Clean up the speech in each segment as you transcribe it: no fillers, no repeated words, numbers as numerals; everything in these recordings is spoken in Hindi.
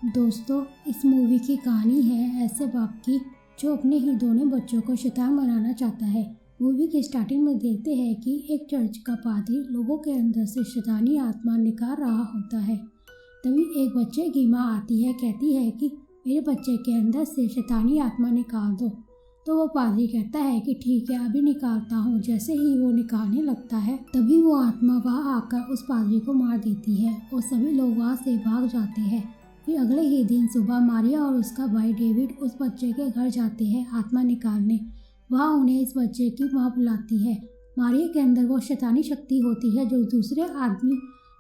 दोस्तों, इस मूवी की कहानी है ऐसे बाप की जो अपने ही दोनों बच्चों को शैतान बनाना चाहता है। मूवी के स्टार्टिंग में देखते हैं कि एक चर्च का पादरी लोगों के अंदर से शैतानी आत्मा निकाल रहा होता है। तभी एक बच्चे की माँ आती है, कहती है कि मेरे बच्चे के अंदर से शैतानी आत्मा निकाल दो। तो वो पादरी कहता है कि ठीक है, अभी निकालता हूँ। जैसे ही वो निकालने लगता है तभी वो आत्मा वहाँ आकर उस पादरी को मार देती है और सभी लोग वहाँ से भाग जाते हैं। फिर अगले ही दिन सुबह मारिया और उसका भाई डेविड उस बच्चे के घर जाते हैं आत्मा निकालने। वहाँ उन्हें इस बच्चे की माँ बुलाती है। मारिया के अंदर वो शैतानी शक्ति होती है जो दूसरे आदमी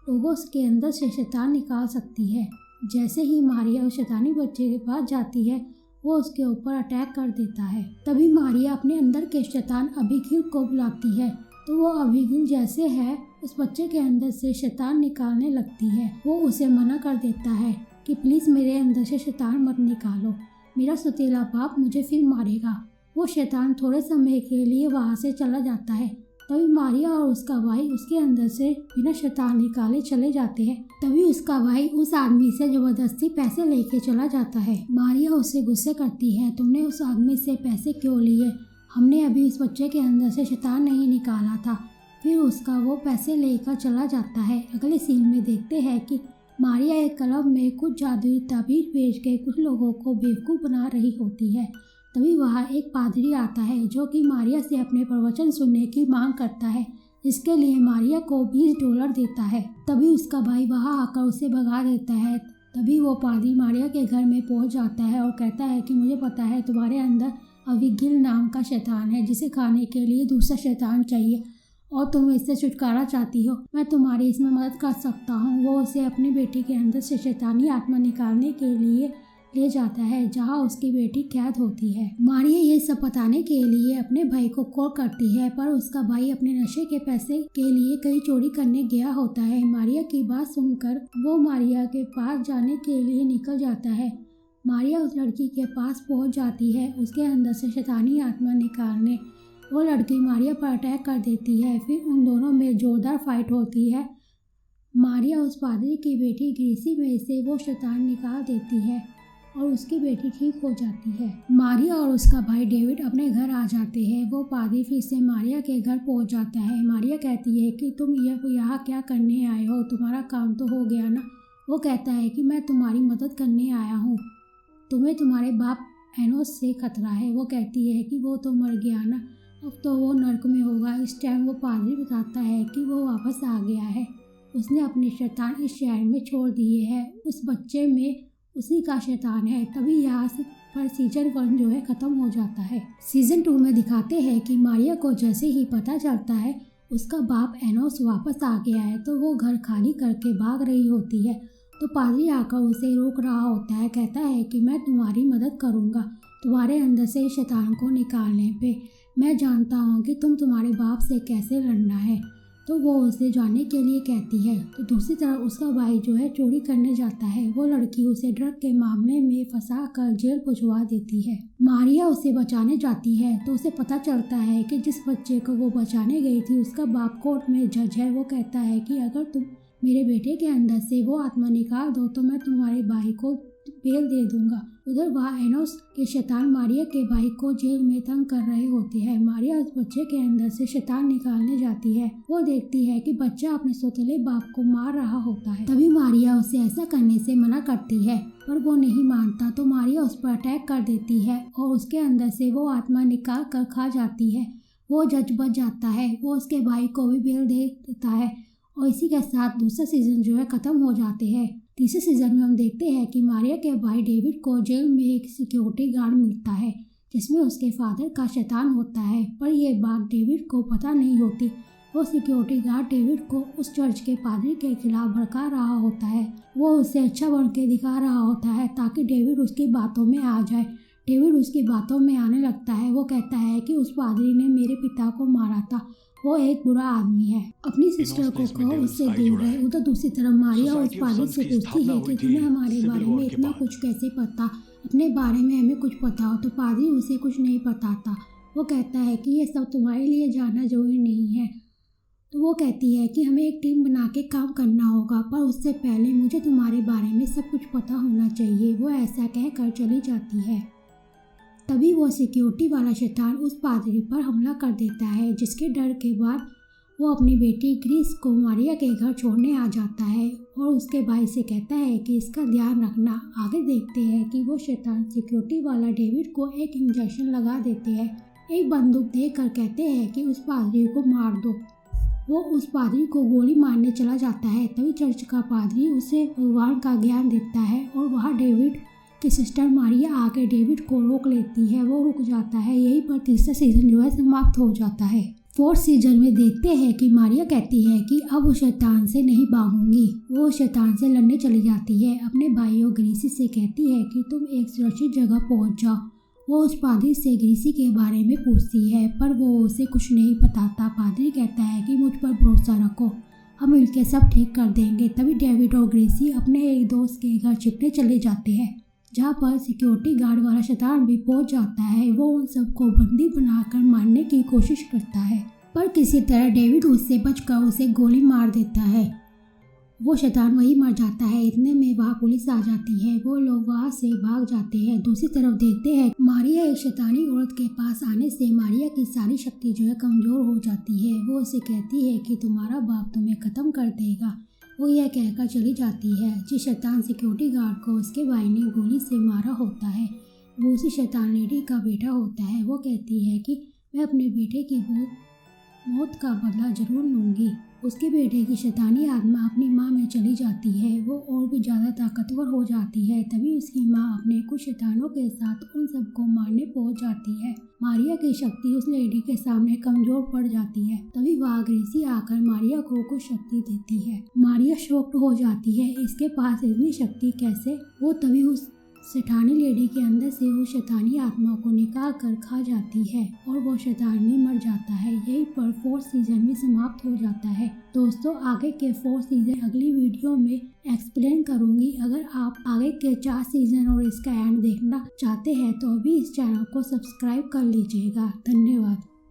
लोगों के अंदर से शैतान निकाल सकती है। जैसे ही मारिया उस शैतानी बच्चे के पास जाती है वो उसके ऊपर अटैक कर देता है। तभी मारिया अपने अंदर के शैतान अबीगिल को बुलाती है। तो वो अबीगिल जैसे है उस बच्चे के अंदर से शैतान निकालने लगती है। वो उसे मना कर देता है कि प्लीज़ मेरे अंदर से शैतान मत निकालो, मेरा सौतेला बाप मुझे फिर मारेगा। वो शैतान थोड़े समय के लिए वहाँ से चला जाता है। तभी मारिया और उसका भाई उसके अंदर से बिना शैतान निकाले चले जाते हैं। तभी उसका भाई उस आदमी से जबरदस्ती पैसे लेके चला जाता है। मारिया उससे गुस्से करती है, तुमने उस आदमी से पैसे क्यों लिए? हमने अभी उस बच्चे के अंदर से शैतान नहीं निकाला था। फिर उसका वो पैसे लेकर चला जाता है। अगले सीन में देखते हैं कि मारिया एक क्लब में कुछ जादुई ताबीज बेच के कुछ लोगों को बेवकूफ़ बना रही होती है। तभी वहाँ एक पादरी आता है जो कि मारिया से अपने प्रवचन सुनने की मांग करता है, जिसके लिए मारिया को $20 देता है। तभी उसका भाई वहाँ आकर उसे भगा देता है। तभी वो पादरी मारिया के घर में पहुँच जाता है और कहता है कि मुझे पता है तुम्हारे अंदर अबीगिल नाम का शैतान है, जिसे खाने के लिए दूसरा शैतान चाहिए और तुम इससे छुटकारा चाहती हो। मैं तुम्हारी इसमें मदद कर सकता हूँ। वो उसे अपनी बेटी के अंदर से शैतानी आत्मा निकालने के लिए ले जाता है, जहाँ उसकी बेटी कैद होती है। मारिया ये सब बताने के लिए अपने भाई को कॉल करती है, पर उसका भाई अपने नशे के पैसे के लिए कहीं चोरी करने गया होता है। मारिया की बात सुनकर वो मारिया के पास जाने के लिए निकल जाता है। मारिया उस लड़की के पास पहुँच जाती है उसके अंदर से शैतानी आत्मा निकालने। वो लड़की मारिया पर अटैक कर देती है। फिर उन दोनों में जोरदार फाइट होती है। मारिया उस पादरी की बेटी ग्रेसी में से वो शैतान निकाल देती है और उसकी बेटी ठीक हो जाती है। मारिया और उसका भाई डेविड अपने घर आ जाते हैं। वो पादरी फिर से मारिया के घर पहुंच जाता है। मारिया कहती है कि तुम यहाँ क्या करने आए हो, तुम्हारा काम तो हो गया ना। वो कहता है कि मैं तुम्हारी मदद करने आया हूँ, तुम्हें तुम्हारे बाप एनोस से खतरा है। वो कहती है कि वो तो मर गया ना, अब तो वो नर्क में होगा। इस टाइम वो पादरी बताता है कि वो वापस आ गया है, उसने अपने शैतान इस शहर में छोड़ दिए हैं, उस बच्चे में उसी का शैतान है। तभी यहाँ से पर सीजन 1 जो है ख़त्म हो जाता है। सीजन 2 में दिखाते हैं कि मारिया को जैसे ही पता चलता है उसका बाप एनोस वापस आ गया है तो वो घर खाली करके भाग रही होती है। तो पादरी आकर उसे रोक रहा होता है, कहता है कि मैं तुम्हारी मदद करूँगा तुम्हारे अंदर से शैतान को निकालने पे। मैं जानता हूँ कि तुम्हारे बाप से कैसे लड़ना है। तो वो उसे जाने के लिए कहती है। तो दूसरी तरफ उसका भाई जो है चोरी करने जाता है। वो लड़की उसे ड्रग के मामले में फंसा कर जेल भिजवा देती है। मारिया उसे बचाने जाती है तो उसे पता चलता है कि जिस बच्चे को वो बचाने गई थी उसका बाप कोर्ट में जज है। वो कहता है कि अगर तुम मेरे बेटे के अंदर से वो आत्मा निकाल दो तो मैं तुम्हारे भाई को बेल दे दूंगा। उधर वहाँ एनोस के शैतान मारिया के भाई को जेल में तंग कर रहे होते हैं। मारिया उस बच्चे के अंदर से शैतान निकालने जाती है। वो देखती है कि बच्चा अपने सौतेले बाप को मार रहा होता है। तभी मारिया उसे ऐसा करने से मना करती है, पर वो नहीं मानता। तो मारिया उस पर अटैक कर देती है और उसके अंदर से वो आत्मा निकाल कर खा जाती है। वो जज बच जाता है। वो उसके भाई को भी बेल दे देता है और इसी के साथ दूसरा सीजन जो है ख़त्म हो जाते हैं। तीसरे सीजन में हम देखते हैं कि मारिया के भाई डेविड को जेल में एक सिक्योरिटी गार्ड मिलता है जिसमें उसके फादर का शैतान होता है, पर यह बात डेविड को पता नहीं होती। वो सिक्योरिटी गार्ड डेविड को उस चर्च के पादरी के खिलाफ भड़का रहा होता है। वो उसे अच्छा बन के दिखा रहा होता है ताकि डेविड उसकी बातों में आ जाए। डेविड उसकी बातों में आने लगता है। वो कहता है कि उस पादरी ने मेरे पिता को मारा था, वो एक बुरा आदमी है, अपनी सिस्टर को कहो उससे दूर रहे। उधर दूसरी तरफ मारिया उस पादरी से पूछती है कि तुम्हें हमारे बारे में इतना कुछ कैसे पता, अपने बारे में हमें कुछ पता हो। तो पादरी उसे कुछ नहीं पता था। वो कहता है कि ये सब तुम्हारे लिए जानना जरूरी नहीं है, तो वो कहती है कि हमें एक टीम बना के काम करना होगा, पर उससे पहले मुझे तुम्हारे बारे में सब कुछ पता होना चाहिए। वो ऐसा कहकर चली जाती है। तभी वो सिक्योरिटी वाला शैतान उस पादरी पर हमला कर देता है, जिसके डर के बाद वो अपनी बेटी ग्रीस को मारिया के घर छोड़ने आ जाता है और उसके भाई से कहता है कि इसका ध्यान रखना। आगे देखते हैं कि वो शैतान सिक्योरिटी वाला डेविड को एक इंजेक्शन लगा देते हैं। एक बंदूक देकर कहते हैं कि उस पादरी को मार दो। वो उस पादरी को गोली मारने चला जाता है। तभी चर्च का पादरी उसे भगवान का ज्ञान देता है और वहाँ डेविड की सिस्टर मारिया आके डेविड को रोक लेती है। वो रुक जाता है। यहीं पर तीसरा सीजन जो है समाप्त हो जाता है। फोर्थ सीजन में देखते हैं कि मारिया कहती है कि अब वो शैतान से नहीं भागूंगी। वो शैतान से लड़ने चली जाती है। अपने भाइयों ग्रीसी से कहती है कि तुम एक सुरक्षित जगह पहुंच जाओ। वो उस पादरी से ग्रीसी के बारे में पूछती है, पर वो उसे कुछ नहीं बताता। पादरी कहता है कि मुझ पर भरोसा रखो, हम मिलकर सब ठीक कर देंगे। तभी डेविड और ग्रीसी अपने एक दोस्त के घर छिपने चले जाते हैं, जहाँ पर सिक्योरिटी गार्ड वाला शैतान भी पहुंच जाता है। वो उन सबको बंदी बनाकर मारने की कोशिश करता है, पर किसी तरह डेविड उससे बचकर उसे गोली मार देता है। वो शैतान वहीं मर जाता है। इतने में वहाँ पुलिस आ जाती है। वो लोग वहाँ से भाग जाते हैं। दूसरी तरफ देखते हैं मारिया एक शैतानी औरत के पास आने से मारिया की सारी शक्ति जो है कमजोर हो जाती है। वो उसे कहती है कि तुम्हारा बाप तुम्हें खत्म कर देगा। वो यह कहकर चली जाती है। जिस शैतान सिक्योरिटी गार्ड को उसके भाई ने गोली से मारा होता है, वो उसी शैतान लेडी का बेटा होता है। वो कहती है कि मैं अपने बेटे की मौत का बदला जरूर लूँगी। उसके बेटे की शैतानी आत्मा अपनी माँ में चली जाती है। वो और भी ज़्यादा ताकतवर हो जाती है। तभी उसकी माँ अपने कुछ शैतानों के साथ उन सबको मारने पहुंच जाती है। मारिया की शक्ति उस लेडी के सामने कमजोर पड़ जाती है। तभी वहाँ ग्रीसी आकर मारिया को कुछ शक्ति देती है। मारिया शॉक्ड हो जाती है, इसके पास इतनी शक्ति कैसे। वो तभी उस शैतानी लेडी के अंदर से वो शैतानी आत्मा को निकाल कर खा जाती है और वो शैतान भी मर जाता है। यहीं पर फोर्थ सीजन भी समाप्त हो जाता है। दोस्तों, आगे के फोर्थ सीजन अगली वीडियो में एक्सप्लेन करूंगी। अगर आप आगे के 4 सीजन और इसका एंड देखना चाहते हैं तो अभी इस चैनल को सब्सक्राइब कर लीजिएगा। धन्यवाद।